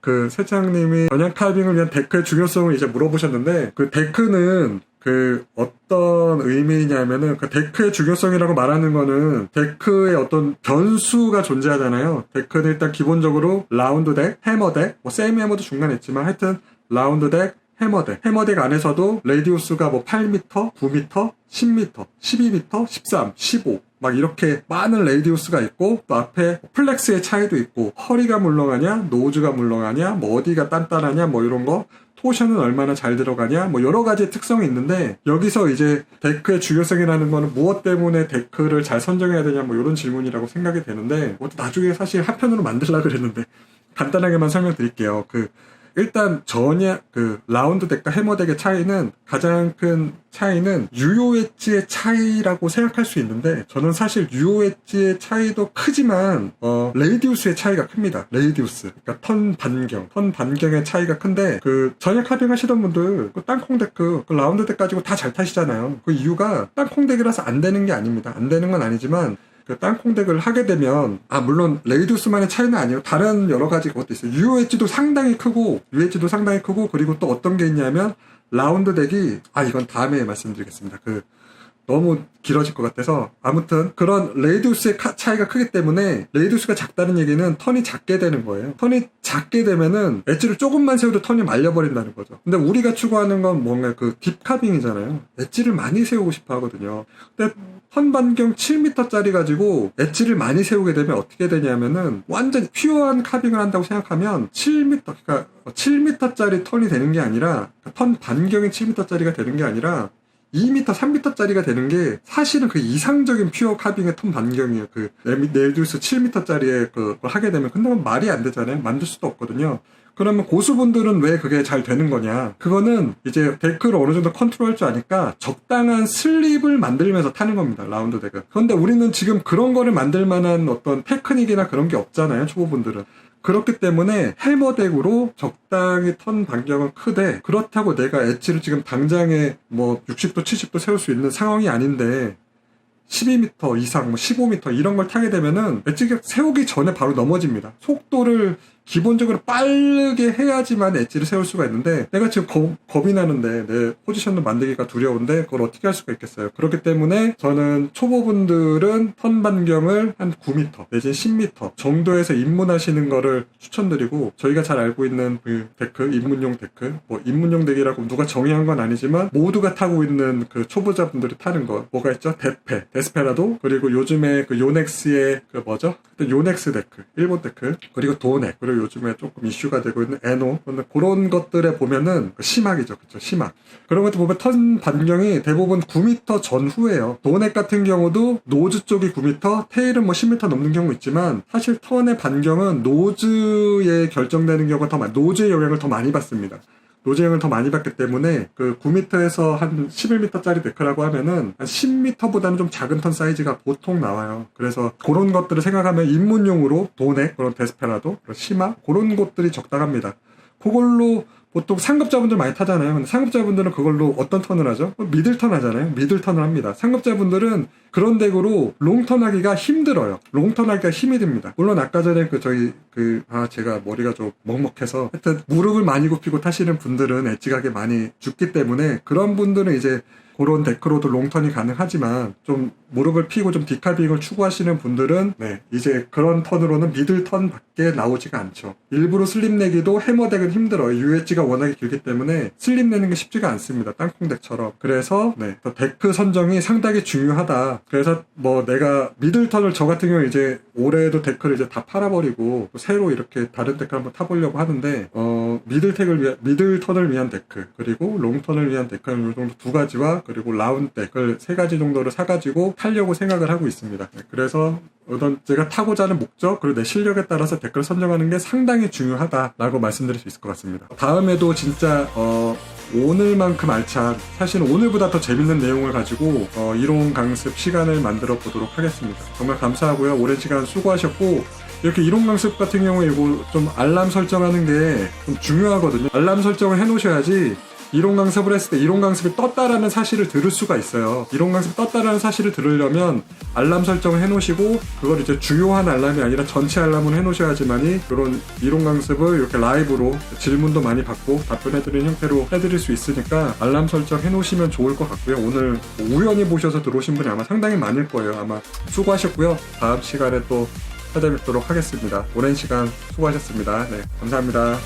그 세창님이 전향 카빙을 위한 데크의 중요성을 이제 물어보셨는데, 그 데크는 어떤 의미냐면은, 그 데크의 중요성이라고 말하는 거는 데크의 어떤 변수가 존재하잖아요. 데크는 일단 기본적으로 라운드 덱, 해머 덱, 뭐 세미 해머도 중간에 있지만 하여튼 라운드 덱, 해머덱 안에서도 레디우스가 뭐 8m, 9m, 10m, 12m, 13, 15 막 이렇게 많은 레디우스가 있고, 또 앞에 플렉스의 차이도 있고, 허리가 물렁하냐, 노즈가 물렁하냐, 뭐 어디가 단단하냐, 뭐 이런 거, 토션은 얼마나 잘 들어가냐, 뭐 여러 가지 특성이 있는데, 여기서 이제 데크의 중요성이라는 거는 무엇 때문에 데크를 잘 선정해야 되냐, 뭐 이런 질문이라고 생각이 되는데, 나중에 사실 한편으로 만들려고 그랬는데 간단하게만 설명드릴게요. 일단 라운드 덱과 해머 덱의 차이는, 가장 큰 차이는 유효 웨지의 차이라고 생각할 수 있는데, 저는 사실 유효 웨지의 차이도 크지만 레이디우스의 차이가 큽니다. 레이디우스, 그러니까 턴 반경의 차이가 큰데, 전혀 카빙 하시던 분들 땅콩 데크, 라운드 덱 가지고 다 잘 타시잖아요. 그 이유가 땅콩 덱이라서 안 되는 게 아닙니다. 안 되는 건 아니지만, 땅콩 덱을 하게 되면, 물론 레이디우스만의 차이는 아니에요. 다른 여러 가지 것도 있어요. 유효 웨지도 상당히 크고, 그리고 또 어떤 게 있냐면, 라운드 덱이, 이건 다음에 말씀드리겠습니다. 너무 길어질 것 같아서. 아무튼 그런 레이디우스의 차이가 크기 때문에, 레이디우스가 작다는 얘기는 턴이 작게 되는 거예요. 턴이 작게 되면은 엣지를 조금만 세워도 턴이 말려버린다는 거죠. 근데 우리가 추구하는 건 뭔가 딥카빙이잖아요. 엣지를 많이 세우고 싶어 하거든요. 근데 턴 반경 7m짜리 가지고 엣지를 많이 세우게 되면 어떻게 되냐면은, 완전 퓨어한 카빙을 한다고 생각하면 7m, 그러니까 7m짜리 턴이 되는 게 아니라, 턴 반경이 7m짜리가 되는 게 아니라 2m, 3m짜리가 되는 게 사실은 이상적인 퓨어 카빙의 턴 반경이에요. 레디우스 7m짜리에 그걸 하게 되면, 근데 말이 안 되잖아요. 만들 수도 없거든요. 그러면 고수분들은 왜 그게 잘 되는 거냐? 그거는 이제 데크를 어느 정도 컨트롤할 줄 아니까 적당한 슬립을 만들면서 타는 겁니다. 라운드 덱은. 그런데 우리는 지금 그런 거를 만들 만한 어떤 테크닉이나 그런 게 없잖아요. 초보분들은. 그렇기 때문에 해머덱으로 적당히 턴 반경은 크되, 그렇다고 내가 엣지를 지금 당장에 뭐 60도 70도 세울 수 있는 상황이 아닌데 12m 이상, 뭐 15m 이런 걸 타게 되면은 엣지가 세우기 전에 바로 넘어집니다. 속도를 기본적으로 빠르게 해야지만 엣지를 세울 수가 있는데, 내가 지금 겁이 나는데, 내 포지션을 만들기가 두려운데 그걸 어떻게 할 수가 있겠어요. 그렇기 때문에 저는 초보분들은 턴 반경을 한 9m 내지 10m 정도에서 입문하시는 거를 추천드리고, 저희가 잘 알고 있는 데크, 입문용 데크, 뭐 입문용 덱이라고 누가 정의한 건 아니지만 모두가 타고 있는 초보자분들이 타는 거 뭐가 있죠? 데스페라도, 그리고 요즘에 요넥스의 요넥스 데크, 일본 데크, 그리고 도넥, 그리고 요즘에 조금 이슈가 되고 있는 에노, 그런 것들에 보면은 심학이죠. 그쵸? 심학. 그런 것들 보면 턴 반경이 대부분 9m 전후예요. 도넥 같은 경우도 노즈 쪽이 9m, 테일은 뭐 10m 넘는 경우 있지만, 사실 턴의 반경은 노즈에 결정되는 경우가 더 노즈의 영향을 더 많이 받습니다. 노즈형을 더 많이 받기 때문에 9m에서 한 11m짜리 데크라고 하면은 한 10m보다는 좀 작은 턴 사이즈가 보통 나와요. 그래서 그런 것들을 생각하면 입문용으로 도넥, 그런 데스페라도, 시마, 그런 것들이 적당합니다. 그걸로 보통 상급자분들 많이 타잖아요. 근데 상급자분들은 그걸로 어떤 턴을 하죠? 미들턴 하잖아요. 미들턴을 합니다. 상급자분들은 그런 덱으로 롱턴 하기가 힘들어요. 롱턴 하기가 힘이 듭니다. 물론 아까 전에 제가 머리가 좀 먹먹해서, 하여튼 무릎을 많이 굽히고 타시는 분들은 엣지각에 많이 죽기 때문에, 그런 분들은 이제 그런 데크로도 롱턴이 가능하지만, 좀 무릎을 피고 좀 디카빙을 추구하시는 분들은 이제 그런 턴으로는 미들턴 밖에 나오지가 않죠. 일부러 슬립 내기도 해머덱은 힘들어요. UH가 워낙에 길기 때문에 슬립 내는 게 쉽지가 않습니다. 땅콩덱처럼. 그래서 데크 선정이 상당히 중요하다. 그래서 내가 미들턴을, 저 같은 경우 이제 올해도 데크를 이제 다 팔아버리고 또 새로 이렇게 다른 데크를 한번 타보려고 하는데, 미들턴을 위한 데크, 그리고 롱턴을 위한 데크는 이 정도 두 가지와, 그리고 라운드 덱을 세 가지 정도를 사가지고 타려고 생각을 하고 있습니다. 그래서 제가 타고자 하는 목적, 그리고 내 실력에 따라서 데크를 선정하는 게 상당히 중요하다라고 말씀드릴 수 있을 것 같습니다. 다음에도 진짜 오늘만큼 알찬, 사실은 오늘보다 더 재밌는 내용을 가지고 이론 강습 시간을 만들어 보도록 하겠습니다. 정말 감사하고요. 오랜 시간 수고하셨고, 이렇게 이론 강습 같은 경우에 이거 좀 알람 설정하는 게 좀 중요하거든요. 알람 설정을 해 놓으셔야지 이론 강습을 했을 때 이론 강습이 떴다라는 사실을 들을 수가 있어요. 이론 강습이 떴다라는 사실을 들으려면 알람 설정을 해놓으시고 그걸 이제 주요한 알람이 아니라 전체 알람을 해놓으셔야지만이 이런 이론 강습을 이렇게 라이브로 질문도 많이 받고 답변해드리는 형태로 해드릴 수 있으니까 알람 설정 해놓으시면 좋을 것 같고요. 오늘 우연히 보셔서 들어오신 분이 아마 상당히 많을 거예요. 아마 수고하셨고요. 다음 시간에 또 찾아뵙도록 하겠습니다. 오랜 시간 수고하셨습니다. 네, 감사합니다.